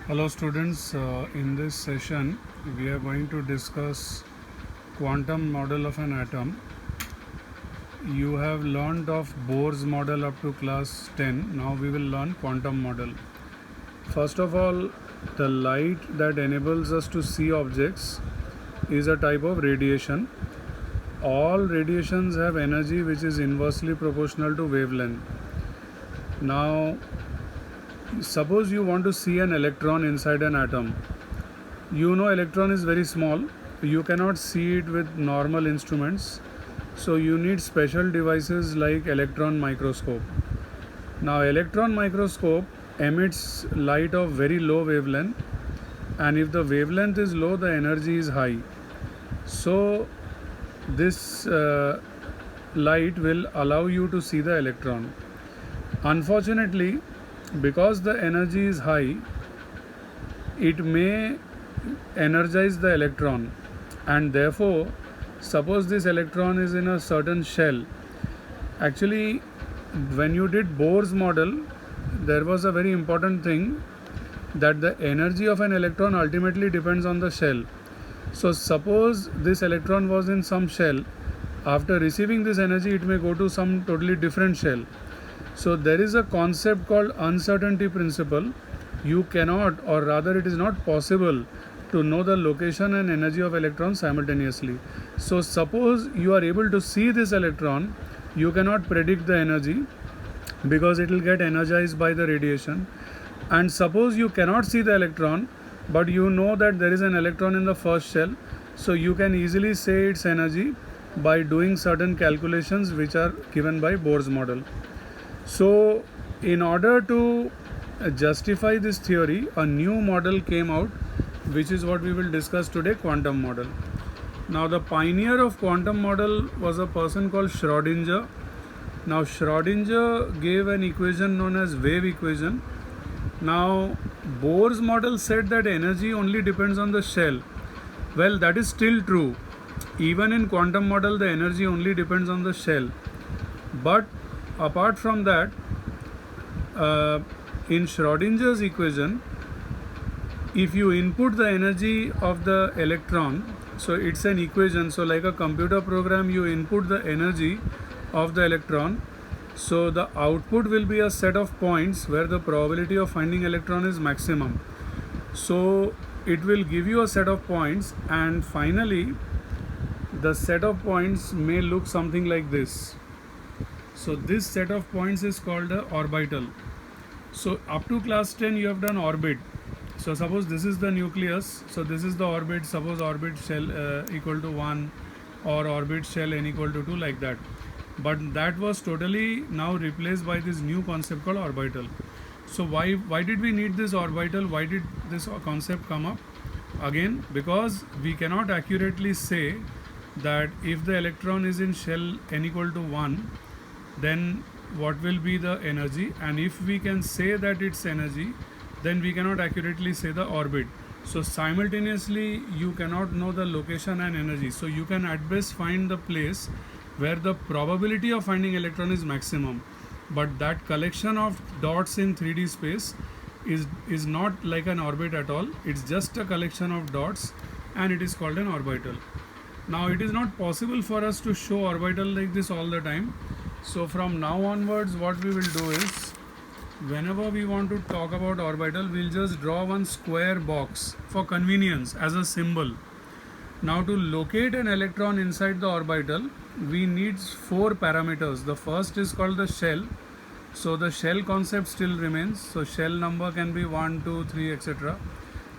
Hello students, in this session we are going to discuss quantum model of an atom. You have learned of Bohr's model up to class 10. Now we will learn quantum model. First of all, the light that enables us to see objects is a type of radiation. All radiations have energy which is inversely proportional to wavelength. Now suppose you want to see an electron inside an atom. You know electron is very small. You cannot see it with normal instruments. So you need special devices like electron microscope. Now electron microscope emits light of very low wavelength, and if the wavelength is low the energy is high. So this light will allow you to see the electron. Unfortunately, because the energy is high, it may energize the electron, and therefore suppose this electron is in a certain shell. Actually, when you did Bohr's model, there was a very important thing, that the energy of an electron ultimately depends on the shell. So suppose this electron was in some shell. After receiving this energy, it may go to some totally different shell. So there is a concept called uncertainty principle. You cannot, or rather it is not possible, to know the location and energy of electrons simultaneously. So suppose you are able to see this electron, you cannot predict the energy because it will get energized by the radiation. And suppose you cannot see the electron, but you know that there is an electron in the first shell, so you can easily say its energy by doing certain calculations which are given by Bohr's model. So in order to justify this theory, a new model came out, which is what we will discuss today, quantum model. Now the pioneer of quantum model was a person called Schrödinger. Now Schrödinger gave an equation known as wave equation. Now Bohr's model said that energy only depends on the shell. Well, that is still true. Even in quantum model the energy only depends on the shell. But apart from that, in Schrödinger's equation, if you input the energy of the electron, so it's an equation, so like a computer program, you input the energy of the electron, so the output will be a set of points where the probability of finding electron is maximum. So it will give you a set of points, and finally the set of points may look something like this. So this set of points is called the orbital. So up to class 10 you have done orbit. So suppose this is the nucleus, so this is the orbit. Suppose orbit shell equal to 1, or orbit shell n equal to 2, like that. But that was totally now replaced by this new concept called orbital. So why did we need this orbital? Why did this concept come up? Again, because we cannot accurately say that if the electron is in shell n equal to 1, then what will be the energy, and if we can say that it's energy, then we cannot accurately say the orbit. So simultaneously you cannot know the location and energy. So you can at best find the place where the probability of finding electron is maximum, but that collection of dots in 3D space is not like an orbit at all. It's just a collection of dots, and it is called an orbital. Now it is not possible for us to show orbital like this all the time. So from now onwards, what we will do is, whenever we want to talk about orbital, we'll just draw one square box for convenience as a symbol. Now to locate an electron inside the orbital, we need 4 parameters. The first is called the shell. So the shell concept still remains. So shell number can be 1, 2, 3, etc.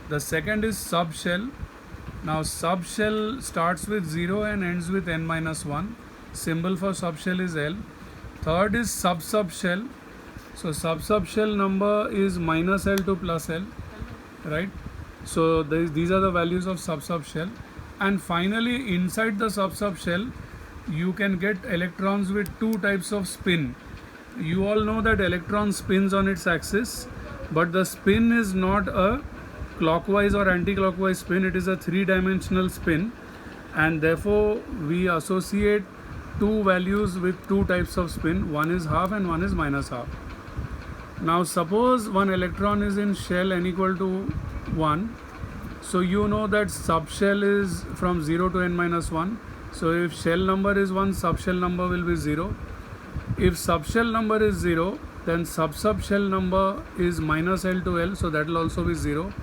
The second is subshell. Now subshell starts with 0 and ends with n minus 1. Symbol for subshell is L. Third is sub-subshell. So sub-subshell number is minus L to plus L, right? So these are the values of sub-subshell. And finally, inside the sub-subshell, you can get electrons with 2 types of spin. You all know that electron spins on its axis, but the spin is not a clockwise or anti-clockwise spin. It is a 3-dimensional spin, and therefore we associate 2 values with 2 types of spin. One is half and one is minus half. Now suppose one electron is in shell n equal to 1. So you know that subshell is from 0 to n minus 1. So if shell number is 1, subshell number will be 0. If subshell number is 0, then subshell number is minus L to L, so that will also be 0.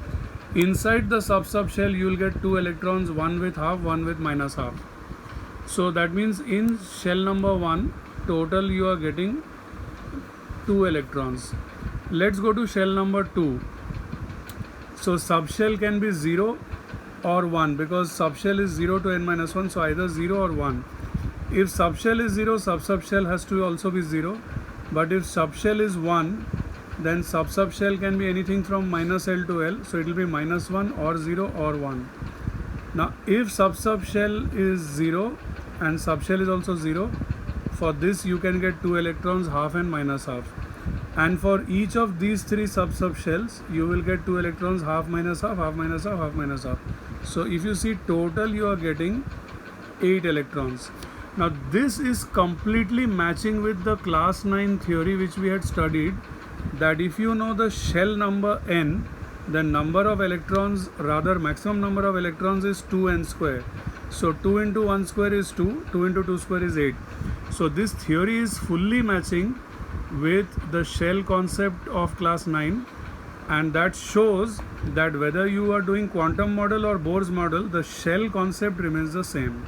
Inside the subshell you will get 2 electrons, one with half, one with minus half. So that means in shell number 1, total you are getting 2 electrons. Let's go to shell number 2. So subshell can be 0 or 1 because subshell is 0 to n minus 1, so either 0 or 1. If subshell is 0, subshell has to also be 0. But if subshell is 1, then subshell can be anything from minus L to L. So it will be minus 1 or 0 or 1. Now if subshell is 0 and subshell is also 0, for this you can get 2 electrons, half and minus half. And for each of these 3 subshells, you will get 2 electrons, half minus half, half minus half, half minus half. So if you see total, you are getting 8 electrons. Now this is completely matching with the class 9 theory which we had studied, that if you know the shell number n, the number of electrons, rather maximum number of electrons is 2n square. So 2 into 1 square is 2, 2 into 2 square is 8. So this theory is fully matching with the shell concept of class 9, and that shows that whether you are doing quantum model or Bohr's model, the shell concept remains the same.